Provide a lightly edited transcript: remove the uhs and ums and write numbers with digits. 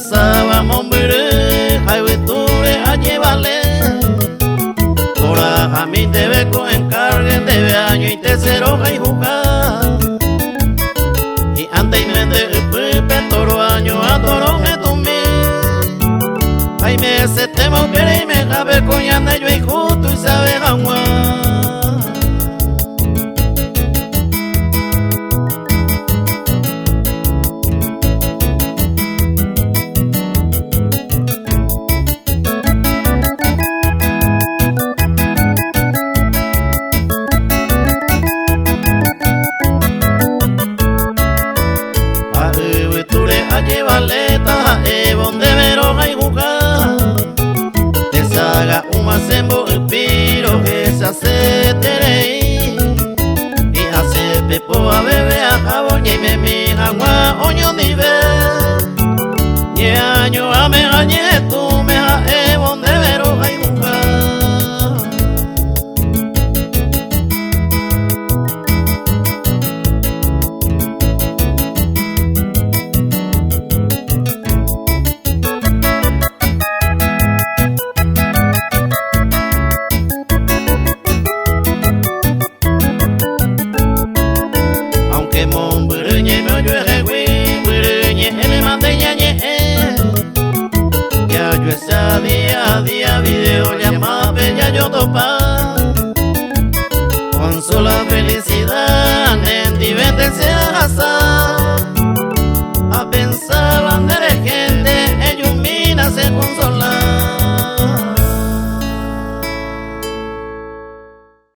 saba mombere jaiweture allevale ora a mí debe con encarguen debe año y tercero hay jugar y anda y mende el pepe toro año a toro me tumí ay me se temo que y me cabe coñanda yo y justo y sabe agua. Valeta donde vero hay jugar te saga un masembo el piro esa se terei y hace pepo a bebé a jabón y me mi agua oño ni ve ni año a me añe tú me a donde vero hay jugar. Día a día video llamada bella yo topa con sola felicidad